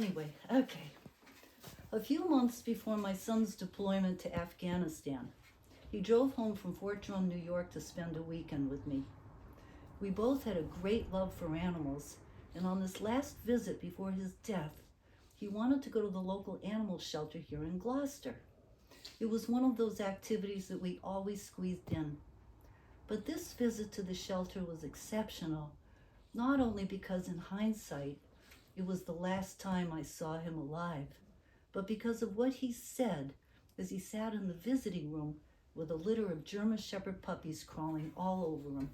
Anyway, okay. A few months before my son's deployment to Afghanistan, he drove home from Fort Drum, New York to spend a weekend with me. We both had a great love for animals, and on this last visit before his death, he wanted to go to the local animal shelter here in Gloucester. It was one of those activities that we always squeezed in. But this visit to the shelter was exceptional, not only because in hindsight, it was the last time I saw him alive, but because of what he said as he sat in the visiting room with a litter of German Shepherd puppies crawling all over him.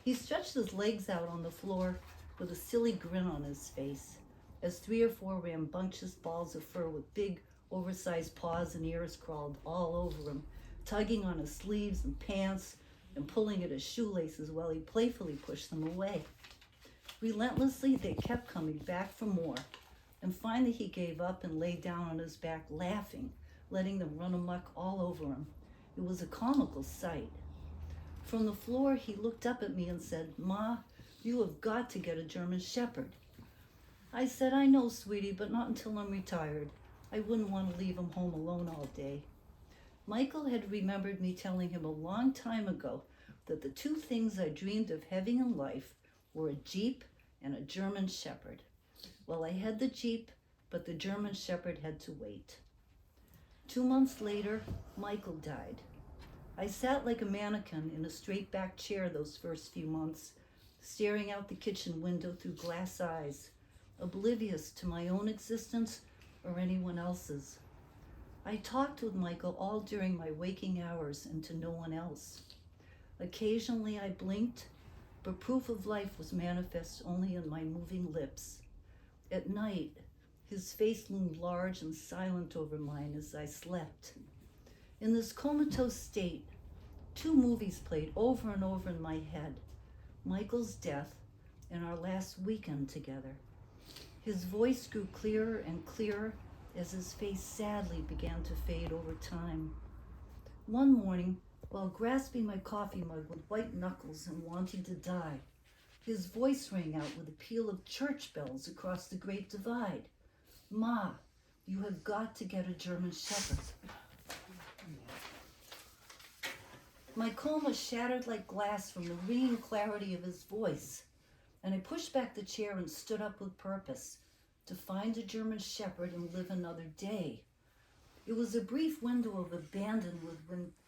He stretched his legs out on the floor with a silly grin on his face as 3 or 4 rambunctious balls of fur with big, oversized paws and ears crawled all over him, tugging on his sleeves and pants and pulling at his shoelaces while he playfully pushed them away. Relentlessly, they kept coming back for more, and finally he gave up and lay down on his back laughing, letting them run amok all over him. It was a comical sight. From the floor, he looked up at me and said, "Ma, you have got to get a German Shepherd." I said, "I know, sweetie, but not until I'm retired. I wouldn't want to leave him home alone all day." Michael had remembered me telling him a long time ago that the 2 things I dreamed of having in life were a Jeep and a German Shepherd. Well, I had the Jeep, but the German Shepherd had to wait. 2 months later, Michael died. I sat like a mannequin in a straight-back chair those first few months, staring out the kitchen window through glass eyes, oblivious to my own existence or anyone else's. I talked with Michael all during my waking hours and to no one else. Occasionally I blinked, but proof of life was manifest only in my moving lips. At night, his face loomed large and silent over mine as I slept. In this comatose state, 2 movies played over and over in my head: Michael's death and our last weekend together. His voice grew clearer and clearer as his face sadly began to fade over time. One morning, while grasping my coffee mug with white knuckles and wanting to die, his voice rang out with a peal of church bells across the Great Divide. "Ma, you have got to get a German Shepherd." My coma shattered like glass from the ringing clarity of his voice, and I pushed back the chair and stood up with purpose, to find a German Shepherd and live another day. It was a brief window of abandon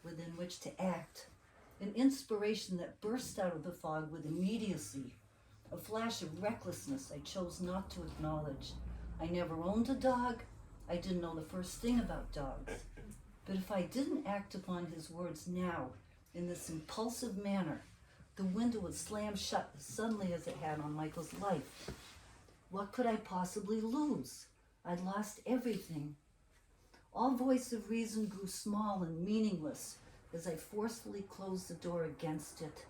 within which to act, an inspiration that burst out of the fog with immediacy, a flash of recklessness I chose not to acknowledge. I never owned a dog. I didn't know the first thing about dogs. But if I didn't act upon his words now, in this impulsive manner, the window would slam shut as suddenly as it had on Michael's life. What could I possibly lose? I'd lost everything. All voice of reason grew small and meaningless as I forcefully closed the door against it.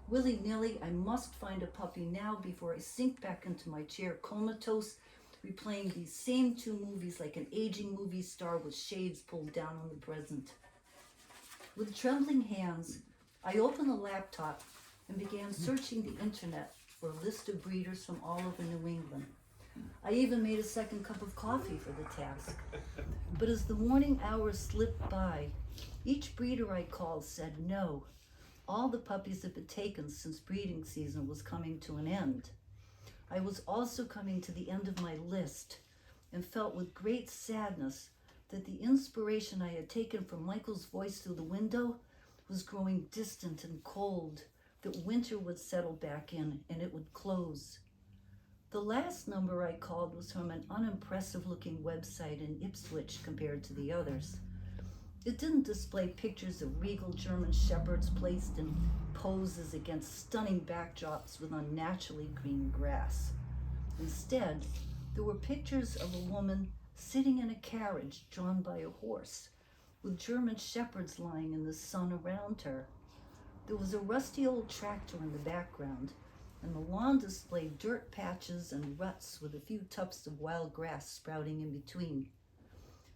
Willy-nilly, I must find a puppy now before I sink back into my chair comatose, replaying these same 2 movies like an aging movie star with shades pulled down on the present. With trembling hands, I opened the laptop and began searching the internet for a list of breeders from all over New England. I even made a second cup of coffee for the task. But as the morning hours slipped by, each breeder I called said no. All the puppies had been taken since breeding season was coming to an end. I was also coming to the end of my list and felt with great sadness that the inspiration I had taken from Michael's voice through the window was growing distant and cold, that winter would settle back in and it would close. The last number I called was from an unimpressive-looking website in Ipswich compared to the others. It didn't display pictures of regal German Shepherds placed in poses against stunning backdrops with unnaturally green grass. Instead, there were pictures of a woman sitting in a carriage drawn by a horse, with German Shepherds lying in the sun around her. There was a rusty old tractor in the background, and the lawn displayed dirt patches and ruts with a few tufts of wild grass sprouting in between.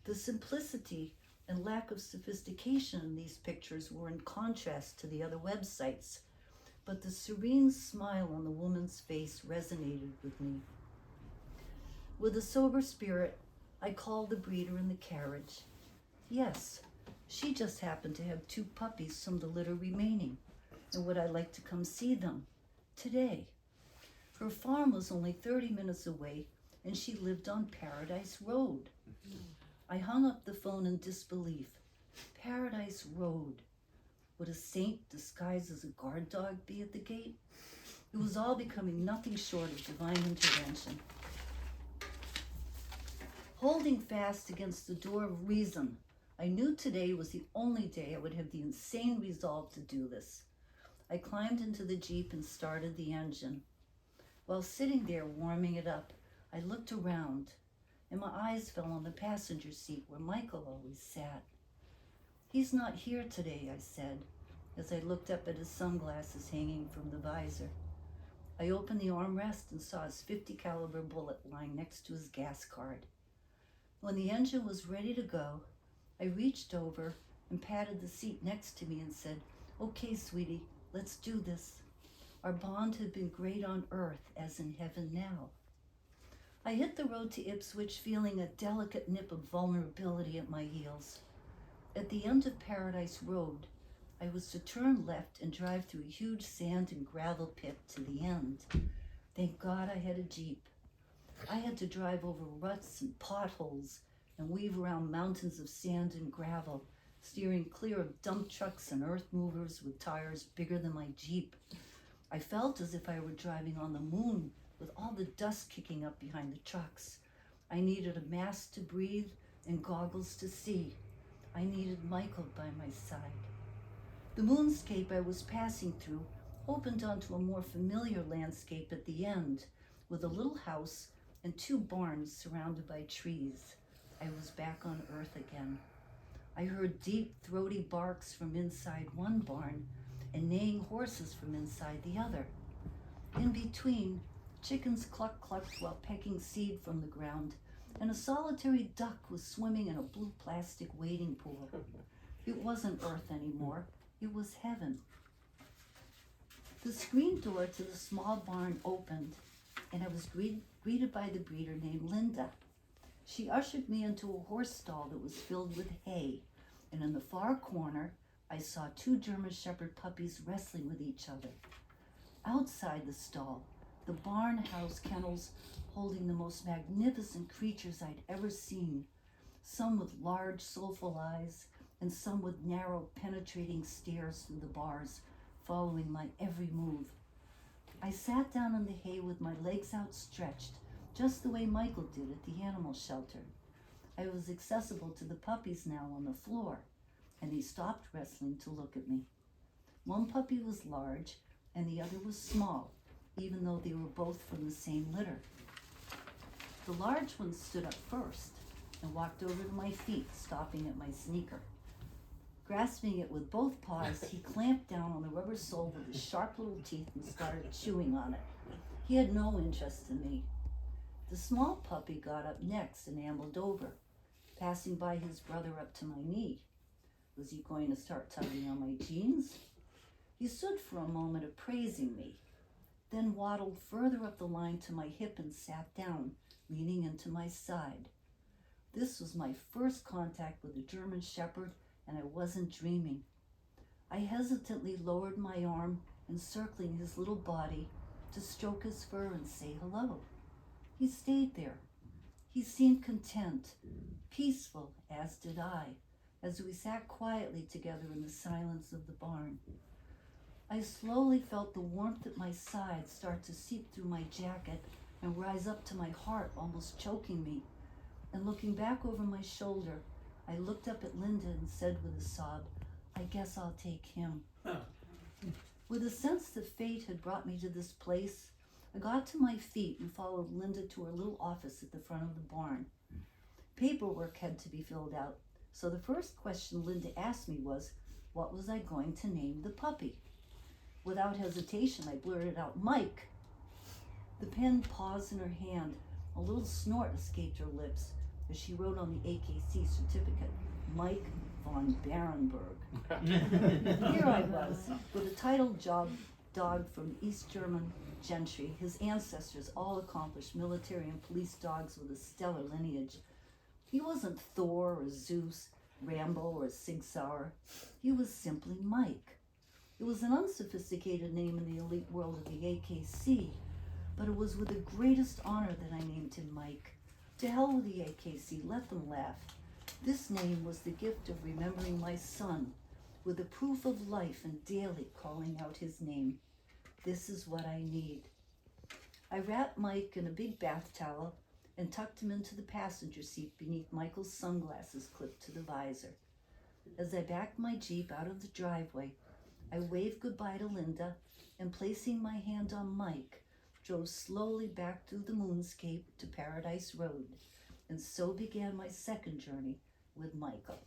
The simplicity and lack of sophistication in these pictures were in contrast to the other websites, but the serene smile on the woman's face resonated with me. With a sober spirit, I called the breeder in the carriage. Yes, she just happened to have 2 puppies from the litter remaining, and would I like to come see them today? Her farm was only 30 minutes away, and she lived on Paradise Road. I hung up the phone in disbelief. Paradise Road. Would a saint disguised as a guard dog be at the gate? It was all becoming nothing short of divine intervention. Holding fast against the door of reason, I knew today was the only day I would have the insane resolve to do this. I climbed into the Jeep and started the engine. While sitting there warming it up, I looked around, and my eyes fell on the passenger seat where Michael always sat. "He's not here today," I said, as I looked up at his sunglasses hanging from the visor. I opened the armrest and saw his .50 caliber bullet lying next to his gas card. When the engine was ready to go, I reached over and patted the seat next to me and said, "Okay, sweetie, let's do this." Our bond had been great on earth as in heaven now. I hit the road to Ipswich feeling a delicate nip of vulnerability at my heels. At the end of Paradise Road, I was to turn left and drive through a huge sand and gravel pit to the end. Thank God I had a Jeep. I had to drive over ruts and potholes and weave around mountains of sand and gravel, steering clear of dump trucks and earth movers with tires bigger than my Jeep. I felt as if I were driving on the moon with all the dust kicking up behind the trucks. I needed a mask to breathe and goggles to see. I needed Michael by my side. The moonscape I was passing through opened onto a more familiar landscape at the end, with a little house and 2 barns surrounded by trees. I was back on Earth again. I heard deep, throaty barks from inside one barn and neighing horses from inside the other. In between, chickens clucked while pecking seed from the ground, and a solitary duck was swimming in a blue plastic wading pool. It wasn't Earth anymore. It was heaven. The screen door to the small barn opened, and I was greeted by the breeder named Linda. She ushered me into a horse stall that was filled with hay, and in the far corner, I saw 2 German Shepherd puppies wrestling with each other. Outside the stall, the barn housed kennels holding the most magnificent creatures I'd ever seen, some with large, soulful eyes, and some with narrow, penetrating stares through the bars, following my every move. I sat down in the hay with my legs outstretched, just the way Michael did at the animal shelter. I was accessible to the puppies now on the floor, and they stopped wrestling to look at me. One puppy was large, and the other was small, even though they were both from the same litter. The large one stood up first and walked over to my feet, stopping at my sneaker. Grasping it with both paws, he clamped down on the rubber sole with his sharp little teeth and started chewing on it. He had no interest in me. The small puppy got up next and ambled over, passing by his brother up to my knee. Was he going to start tugging on my jeans? He stood for a moment appraising me, then waddled further up the line to my hip and sat down, leaning into my side. This was my first contact with a German Shepherd, and I wasn't dreaming. I hesitantly lowered my arm, encircling his little body, to stroke his fur and say hello. He stayed there. He seemed content, peaceful, as did I, as we sat quietly together in the silence of the barn. I slowly felt the warmth at my side start to seep through my jacket and rise up to my heart, almost choking me. And looking back over my shoulder, I looked up at Linda and said with a sob, "I guess I'll take him." With a sense that fate had brought me to this place, I got to my feet and followed Linda to her little office at the front of the barn. Paperwork had to be filled out, so the first question Linda asked me was, what was I going to name the puppy? Without hesitation, I blurted out, "Mike." The pen paused in her hand. A little snort escaped her lips as she wrote on the AKC certificate, "Mike von Barenberg." Here I was, with a title job dog from East German gentry. His ancestors all accomplished military and police dogs with a stellar lineage. He wasn't Thor or Zeus, Rambo or Sig Sauer. He was simply Mike. It was an unsophisticated name in the elite world of the AKC, but it was with the greatest honor that I named him Mike. To hell with the AKC, let them laugh. This name was the gift of remembering my son, with the proof of life and daily calling out his name. This is what I need. I wrapped Mike in a big bath towel and tucked him into the passenger seat beneath Michael's sunglasses clipped to the visor. As I backed my Jeep out of the driveway, I waved goodbye to Linda and, placing my hand on Mike, drove slowly back through the moonscape to Paradise Road. And so began my second journey with Michael.